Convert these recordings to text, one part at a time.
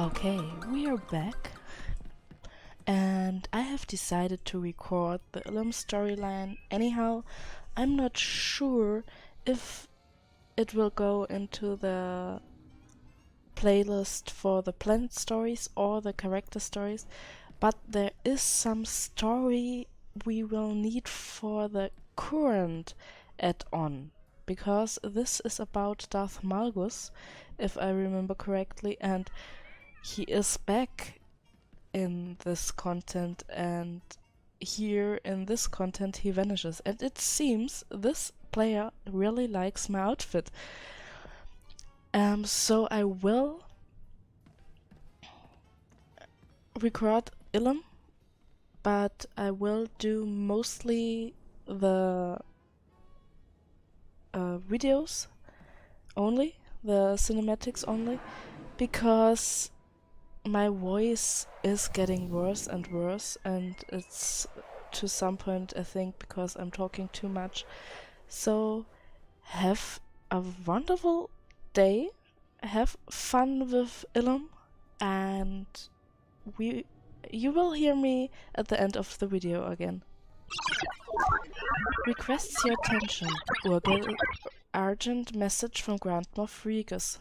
Okay, we are back, and I have decided to record the Ilum storyline. Anyhow, I'm not sure if it will go into the playlist for the planet stories or the character stories, but there is some story we will need for the current add-on, because this is about Darth Malgus, if I remember correctly, and he is back in this content, and here in this content he vanishes, and it seems this player really likes my outfit. So I will record Ilum, but I will do mostly the videos only, the cinematics only, because my voice is getting worse and worse, and it's to some point, I think, because I'm talking too much. So have a wonderful day, have fun with Ilum, and you will hear me at the end of the video again. Requests your attention. Urgent urgent message from Grand Moff Regus.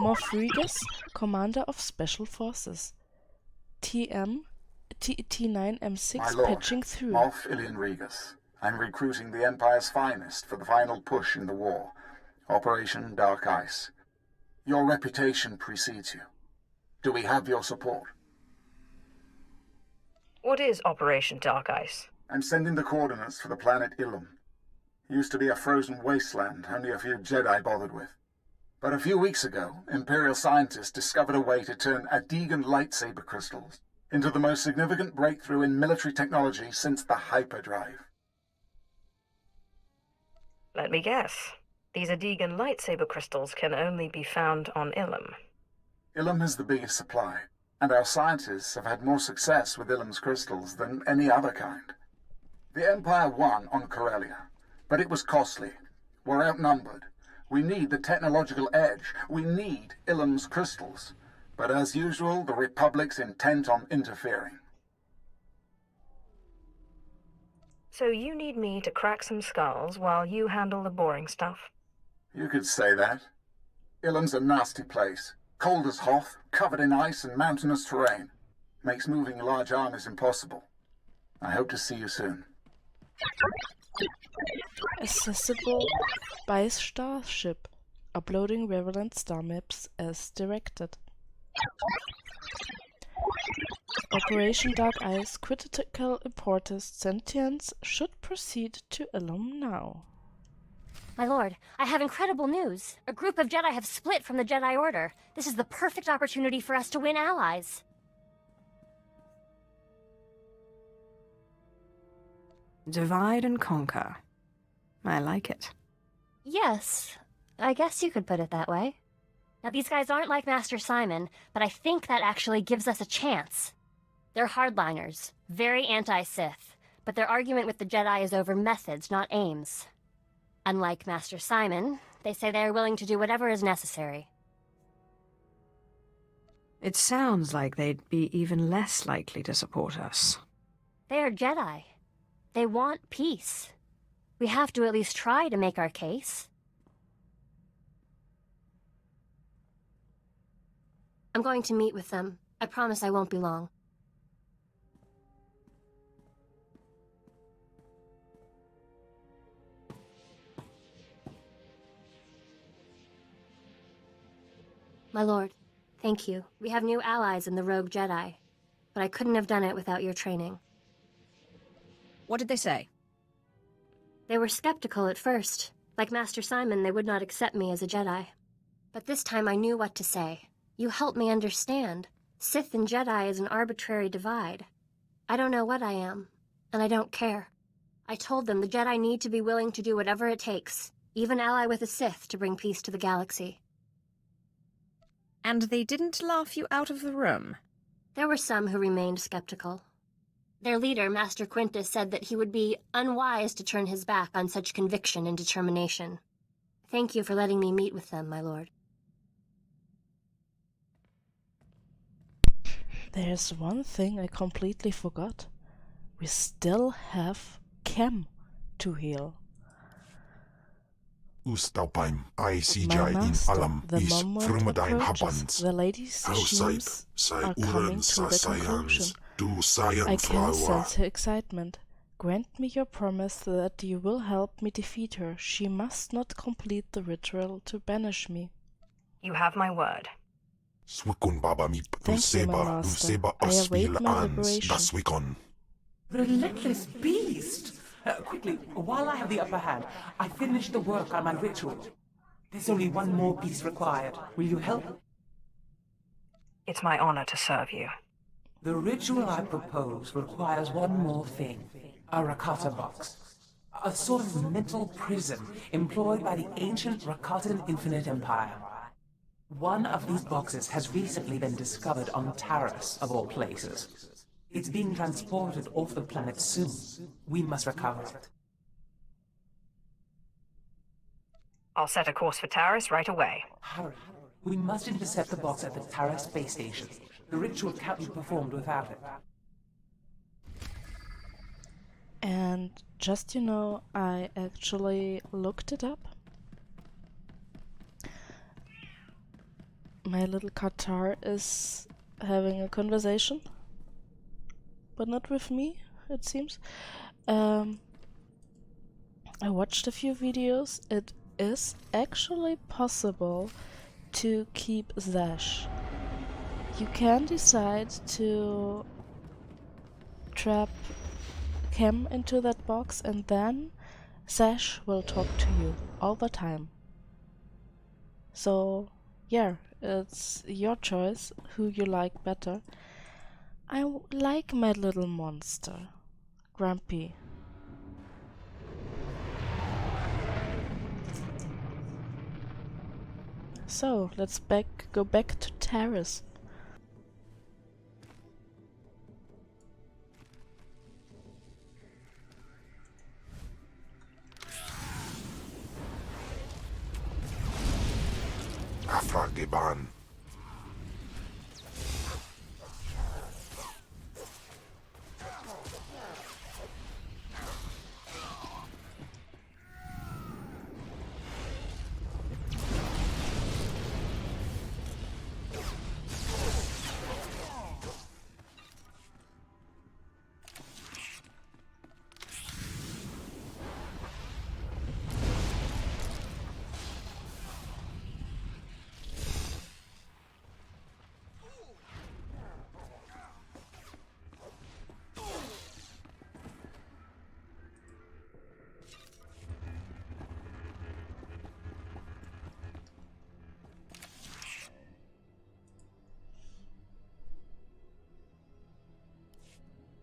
Moff Regus, Commander of Special Forces. T9M6 patching through. Moff Ilian Regus. I'm recruiting the Empire's finest for the final push in the war. Operation Dark Ice. Your reputation precedes you. Do we have your support? What is Operation Dark Ice? I'm sending the coordinates for the planet Ilum. Used to be a frozen wasteland only a few Jedi bothered with. But a few weeks ago, Imperial scientists discovered a way to turn Adegan lightsaber crystals into the most significant breakthrough in military technology since the hyperdrive. Let me guess. These Adegan lightsaber crystals can only be found on Ilum. Ilum has the biggest supply, and our scientists have had more success with Ilum's crystals than any other kind. The Empire won on Corellia, but it was costly. We're outnumbered. We need the technological edge. We need Ilum's crystals. But as usual, the Republic's intent on interfering. So you need me to crack some skulls while you handle the boring stuff? You could say that. Ilum's a nasty place. Cold as Hoth, covered in ice and mountainous terrain. Makes moving large armies impossible. I hope to see you soon. Accessible by Starship. Uploading relevant star maps as directed. Operation Dark Ice, critical importance, sentience should proceed to Ilum now. My lord, I have incredible news. A group of Jedi have split from the Jedi Order. This is the perfect opportunity for us to win allies. Divide and conquer. I like it. Yes, I guess you could put it that way. Now, these guys aren't like Master Simon, but I think that actually gives us a chance. They're hardliners, very anti-Sith, but their argument with the Jedi is over methods, not aims. Unlike Master Simon, they say they are willing to do whatever is necessary. It sounds like they'd be even less likely to support us. They are Jedi. They want peace. We have to at least try to make our case. I'm going to meet with them. I promise I won't be long. My lord, thank you. We have new allies in the Rogue Jedi, but I couldn't have done it without your training. What did they say? They were skeptical at first. Like Master Simon, they would not accept me as a Jedi. But this time I knew what to say. You helped me understand. Sith and Jedi is an arbitrary divide. I don't know what I am, and I don't care. I told them the Jedi need to be willing to do whatever it takes, even ally with a Sith to bring peace to the galaxy. And they didn't laugh you out of the room? There were some who remained skeptical. Their leader, Master Quintus, said that he would be unwise to turn his back on such conviction and determination. Thank you for letting me meet with them, my lord. There's one thing I completely forgot. We still have Chem to heal. Ustaupaim My ICJ in master, alam the is moment frumadine approaches, habans. the ladies' Hausaip, schemes sai are coming uren to sa the conclusion. science, do I science can flower. sense her excitement. Grant me your promise that you will help me defeat her. She must not complete the ritual to banish me. You have my word. Swikun baba mip, du Thank you, my seba, master. I asvil await my ans, liberation. das wikon. Relentless beast! Quickly, while I have the upper hand, I finish the work on my ritual. There's only one more piece required. Will you help? It's my honor to serve you. The ritual I propose requires one more thing. A Rakata box. A sort of mental prison employed by the ancient Rakatan Infinite Empire. One of these boxes has recently been discovered on Taris, of all places. It's being transported off the planet soon. We must recover it. I'll set a course for Taris right away. Hurry. We must intercept the box at the Taris space station. The ritual can't be performed without it. And just, I actually looked it up. My little Qatar is having a conversation, but not with me, it seems. I watched a few videos. It is actually possible to keep Zash. You can decide to trap Chem into that box, and then Zash will talk to you all the time. So, yeah, it's your choice who you like better. I like my little monster, Grumpy. So, let's go back to Taris. Afrageban.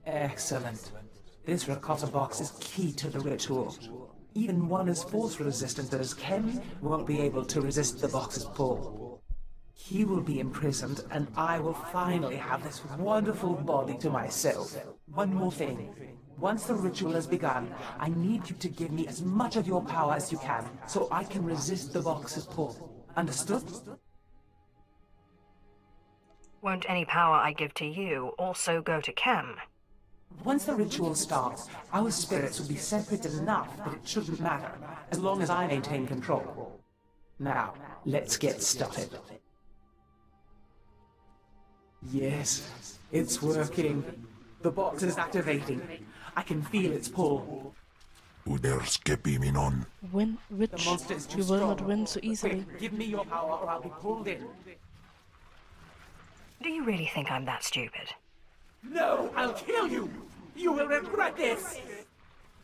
Excellent. This Rakata box is key to the ritual. Even one as force-resistant as Ken won't be able to resist the box's pull. He will be imprisoned, and I will finally have this wonderful body to myself. One more thing. Once the ritual has begun, I need you to give me as much of your power as you can, so I can resist the box's pull. Understood? Won't any power I give to you also go to Chem? Once the ritual starts, our spirits will be separate enough that it shouldn't matter, as long as I maintain control. Now, let's get started. Yes, it's working. The box is activating. I can feel its pull. Uderskepiminon. Win, The which monster is too you will strong. not win so easily. Quick, give me your power or I'll be pulled in. Do you really think I'm that stupid? No, I'll kill you! You will regret this!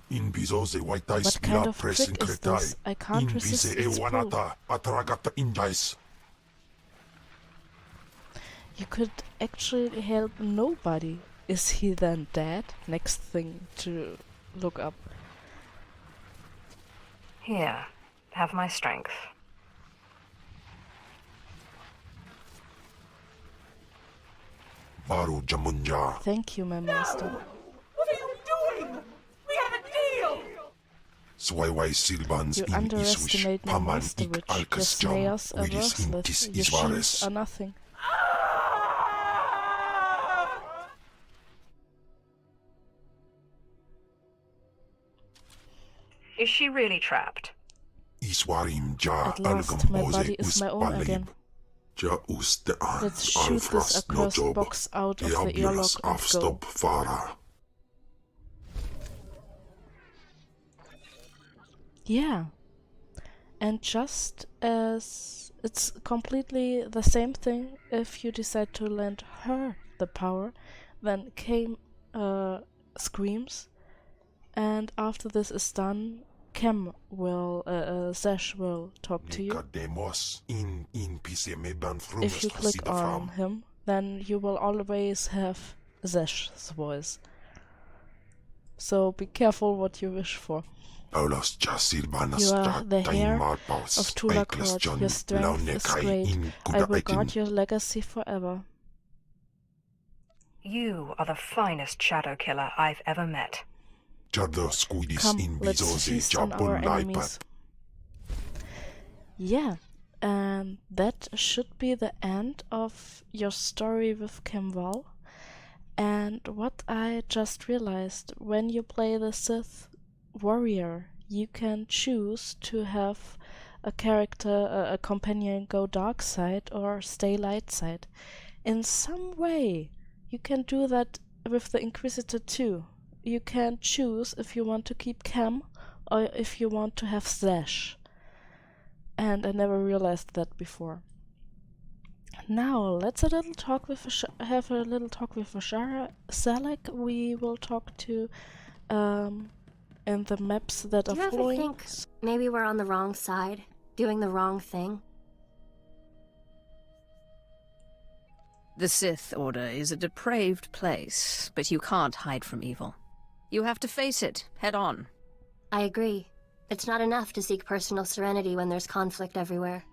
In bizose white What kind of trick is this? I can't In resist bise its pull. ewanata atragata indais. You could actually help nobody. Is he then dead? Next thing to look up. Here, have my strength. Baru jamunja. Thank you, my master. What are you doing? We had a deal! Swaiwai Silvans You in Iswish, underestimate my Paman master ik witch. Your Alkas Jam, snails are Widis intis worthless. Your sheaves Isvares. are nothing. Is she really trapped? Iswarim Ja At last, my body Algam is my own again. Ja uste an Let's shoot this Alfras no accursed job. box out of the Eabulas earlock and go. afstop fara. Yeah. And just as it's completely the same thing if you decide to lend her the power, then came screams, and after this is done, Zesh will talk to you. Nicodemos in PCM If you click on him, then you will always have Zesh's voice. So be careful what you wish for. Paulos ja Silvanas You ja are the heir Marpaus, of Tulakort. Your strength is great. I will guard your legacy forever. You are the finest shadow killer I've ever met. Jardos Squidis Come, in let's Bizose feast on our Jabon enemies. Yeah, and that should be the end of your story with Kemval. And what I just realized, when you play the Sith warrior, you can choose to have a character, a companion go dark side or stay light side. In some way, you can do that with the Inquisitor too. You can choose if you want to keep Cam or if you want to have Zesh. And I never realized that before. Now let's have a little talk with Ashara Salak. We will talk to in the maps that Do are you ever following. think maybe we're on the wrong side, doing the wrong thing? The Sith Order is a depraved place, but you can't hide from evil. You have to face it, head on. I agree. It's not enough to seek personal serenity when there's conflict everywhere.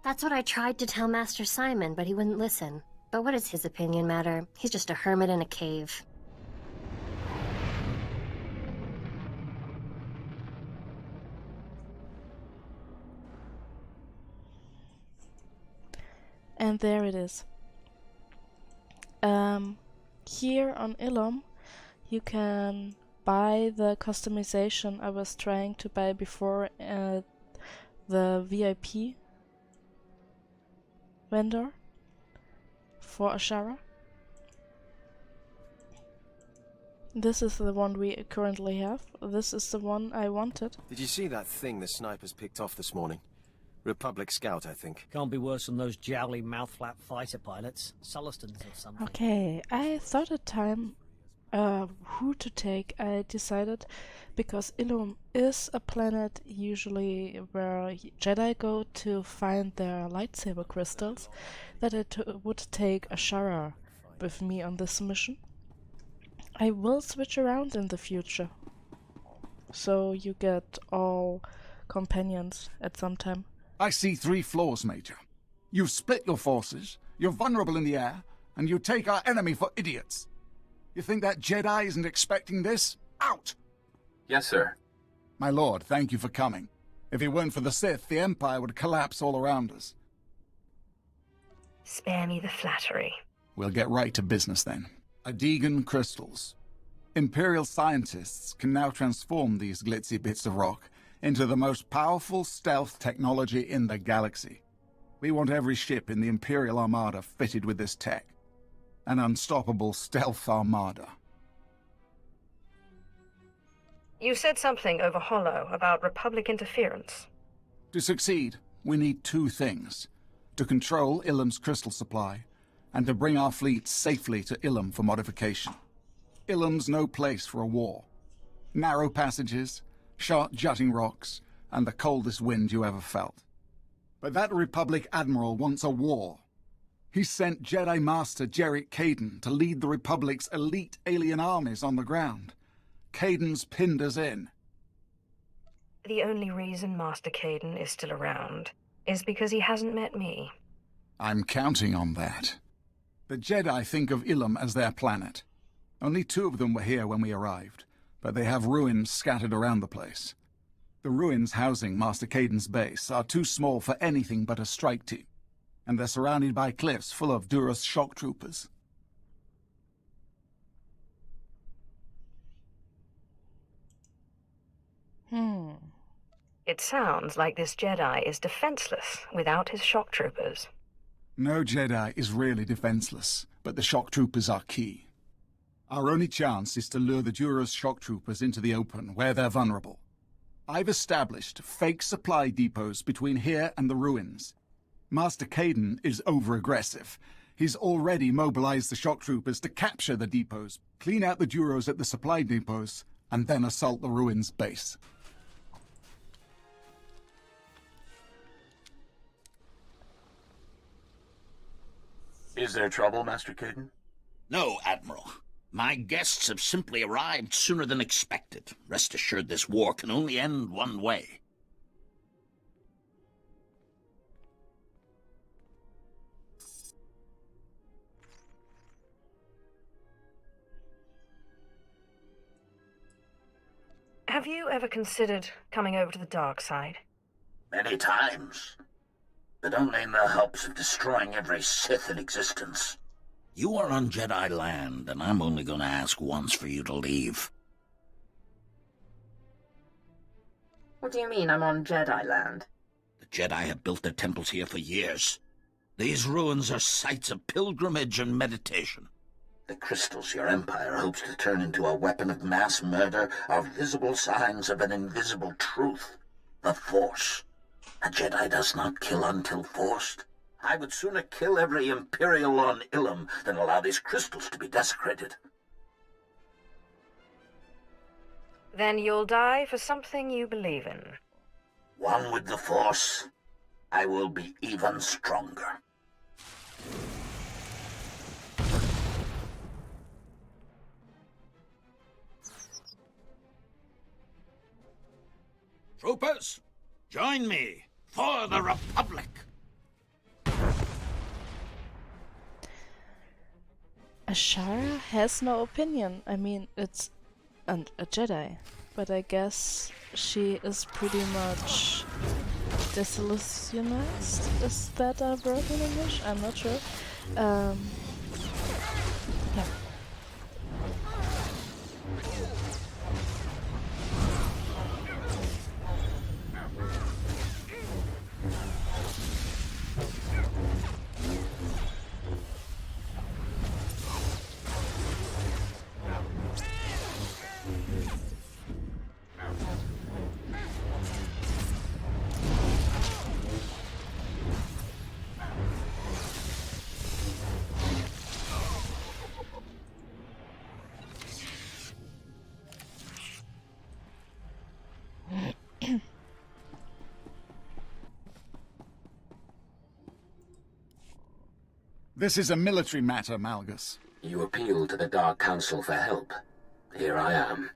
That's what I tried to tell Master Simon, but he wouldn't listen. But what does his opinion matter? He's just a hermit in a cave. And there it is. Here on Ilum, you can buy the customization I was trying to buy before at the VIP vendor for Ashara. This is the one we currently have. This is the one I wanted. Did you see that thing the snipers picked off this morning? Republic Scout, I think. Can't be worse than those jowly mouth-flap fighter pilots. Sullustans or something. Okay, I thought at time who to take. I decided because Ilum is a planet usually where Jedi go to find their lightsaber crystals, that I would take Ashara with me on this mission. I will switch around in the future, so you get all companions at some time. I see 3 flaws, Major. You've split your forces, you're vulnerable in the air, and you take our enemy for idiots. You think that Jedi isn't expecting this? Out! Yes, sir. My lord, thank you for coming. If it weren't for the Sith, the Empire would collapse all around us. Spare me the flattery. We'll get right to business then. Adegan crystals. Imperial scientists can now transform these glitzy bits of rock into the most powerful stealth technology in the galaxy. We want every ship in the Imperial Armada fitted with this tech. An unstoppable stealth armada. You said something over Hollow about Republic interference. To succeed, we need 2 things. To control Ilum's crystal supply, and to bring our fleet safely to Ilum for modification. Ilum's no place for a war. Narrow passages, sharp jutting rocks, and the coldest wind you ever felt. But that Republic Admiral wants a war. He sent Jedi Master Jerrick Caden to lead the Republic's elite alien armies on the ground. Caden's pinned us in. The only reason Master Caden is still around is because he hasn't met me. I'm counting on that. The Jedi think of Ilum as their planet. Only 2 of them were here when we arrived, but they have ruins scattered around the place. The ruins housing Master Caden's base are too small for anything but a strike team, and they're surrounded by cliffs full of Duras shock troopers. It sounds like this Jedi is defenseless without his shock troopers. No Jedi is really defenseless, but the shock troopers are key. Our only chance is to lure the Duras shock troopers into the open, where they're vulnerable. I've established fake supply depots between here and the ruins. Master Caden is over-aggressive. He's already mobilized the shock troopers to capture the depots, clean out the Duros at the supply depots, and then assault the ruins base. Is there trouble, Master Caden? No, Admiral. My guests have simply arrived sooner than expected. Rest assured this war can only end one way. Have you ever considered coming over to the dark side? Many times. But only in the hopes of destroying every Sith in existence. You are on Jedi land, and I'm only going to ask once for you to leave. What do you mean I'm on Jedi land? The Jedi have built their temples here for years. These ruins are sites of pilgrimage and meditation. The crystals your empire hopes to turn into a weapon of mass murder are visible signs of an invisible truth. The Force. A Jedi does not kill until forced. I would sooner kill every Imperial on Ilum than allow these crystals to be desecrated. Then you'll die for something you believe in. One with the Force, I will be even stronger. Troopers, join me for the Republic! Ashara has no opinion. I mean, it's a Jedi, but I guess she is pretty much disillusionized. Is that a word in English? I'm not sure. Yeah. This is a military matter, Malgus. You appealed to the Dark Council for help. Here I am.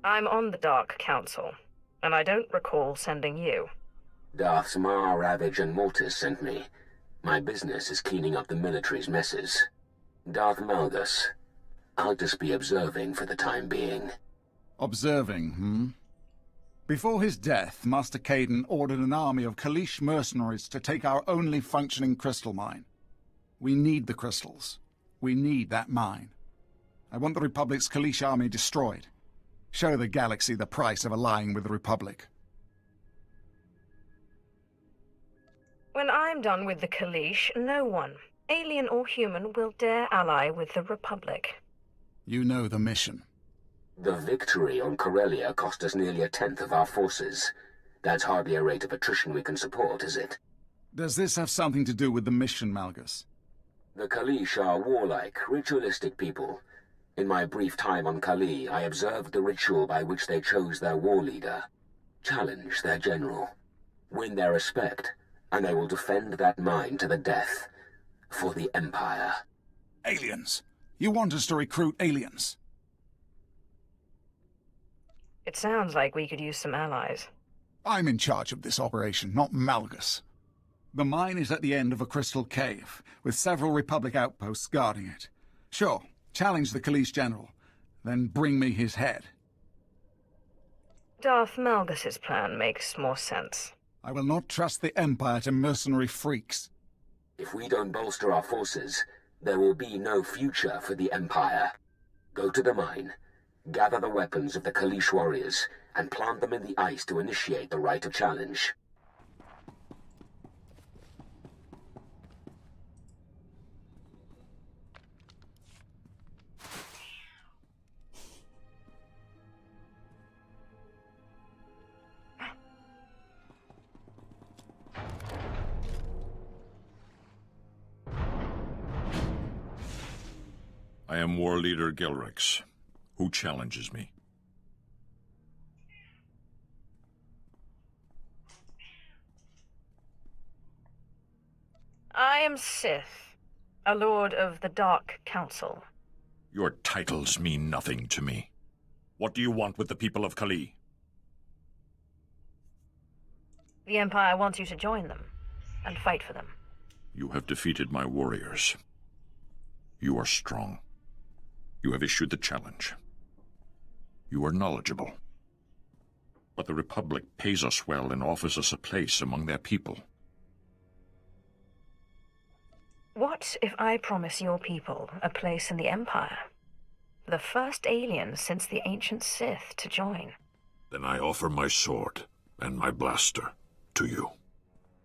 I'm on the Dark Council, and I don't recall sending you. Darths Mar, Ravage, and Mortis sent me. My business is cleaning up the military's messes. Darth Malgus. I'll just be observing for the time being. Observing, hmm? Before his death, Master Caden ordered an army of Kaleesh mercenaries to take our only functioning crystal mine. We need the crystals. We need that mine. I want the Republic's Kaleesh army destroyed. Show the galaxy the price of allying with the Republic. When I'm done with the Kaleesh, no one, alien or human, will dare ally with the Republic. You know the mission. The victory on Corellia cost us nearly 1/10 of our forces. That's hardly a rate of attrition we can support, is it? Does this have something to do with the mission, Malgus? The Kaleesh are warlike, ritualistic people. In my brief time on Kali, I observed the ritual by which they chose their war leader. Challenge their general. Win their respect, and they will defend that mine to the death. For the Empire. Aliens! You want us to recruit aliens? It sounds like we could use some allies. I'm in charge of this operation, not Malgus. The mine is at the end of a crystal cave, with several Republic outposts guarding it. Sure, challenge the Kaleesh general, then bring me his head. Darth Malgus's plan makes more sense. I will not trust the Empire to mercenary freaks. If we don't bolster our forces, there will be no future for the Empire. Go to the mine, gather the weapons of the Kalish warriors, and plant them in the ice to initiate the rite of challenge. I am War Leader Gilrix. Who challenges me? I am Sith, a lord of the Dark Council. Your titles mean nothing to me. What do you want with the people of Kali? The Empire wants you to join them and fight for them. You have defeated my warriors. You are strong. You have issued the challenge. You are knowledgeable. But the Republic pays us well and offers us a place among their people. What if I promise your people a place in the Empire? The first alien since the ancient Sith to join. Then I offer my sword and my blaster to you.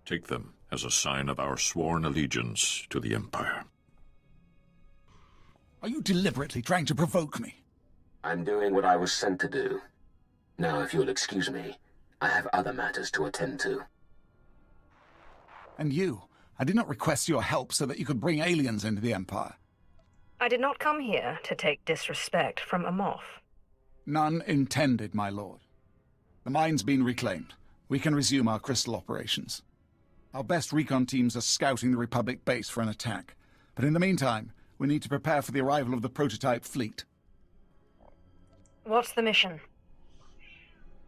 Take them as a sign of our sworn allegiance to the Empire. Are you deliberately trying to provoke me? I'm doing what I was sent to do. Now, if you'll excuse me, I have other matters to attend to. And you? I did not request your help so that you could bring aliens into the Empire. I did not come here to take disrespect from a moth. None intended, my lord. The mine's been reclaimed. We can resume our crystal operations. Our best recon teams are scouting the Republic base for an attack. But in the meantime, we need to prepare for the arrival of the prototype fleet. What's the mission?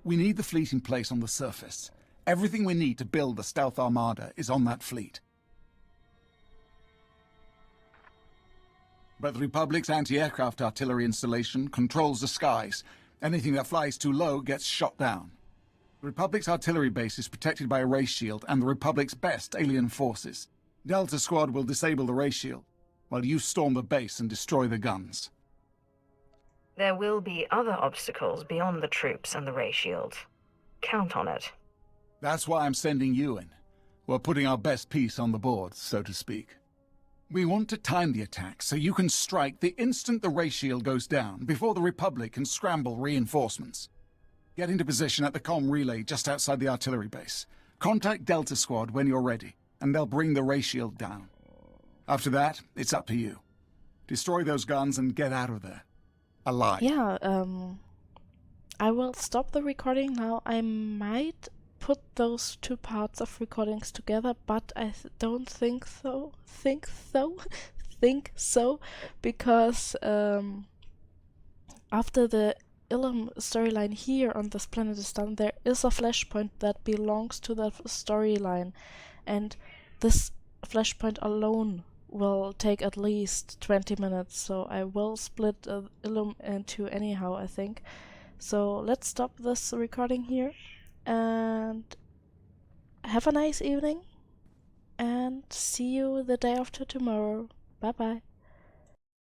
We need the fleet in place on the surface. Everything we need to build the stealth armada is on that fleet. But the Republic's anti-aircraft artillery installation controls the skies. Anything that flies too low gets shot down. The Republic's artillery base is protected by a ray shield and the Republic's best alien forces. Delta Squad will disable the ray shield, while you storm the base and destroy the guns. There will be other obstacles beyond the troops and the ray shield. Count on it. That's why I'm sending you in. We're putting our best piece on the board, so to speak. We want to time the attack so you can strike the instant the ray shield goes down, before the Republic can scramble reinforcements. Get into position at the comm relay just outside the artillery base. Contact Delta Squad when you're ready, and they'll bring the ray shield down. After that, it's up to you. Destroy those guns and get out of there. Alive. Yeah, I will stop the recording now. I might put those two parts of recordings together, but I don't think so. Think so, because after the Ilum storyline here on this planet is done, there is a flashpoint that belongs to that storyline, and this flashpoint alone will take at least 20 minutes, so I will split Ilum into anyhow, I think. So let's stop this recording here, and have a nice evening, and see you the day after tomorrow. Bye bye.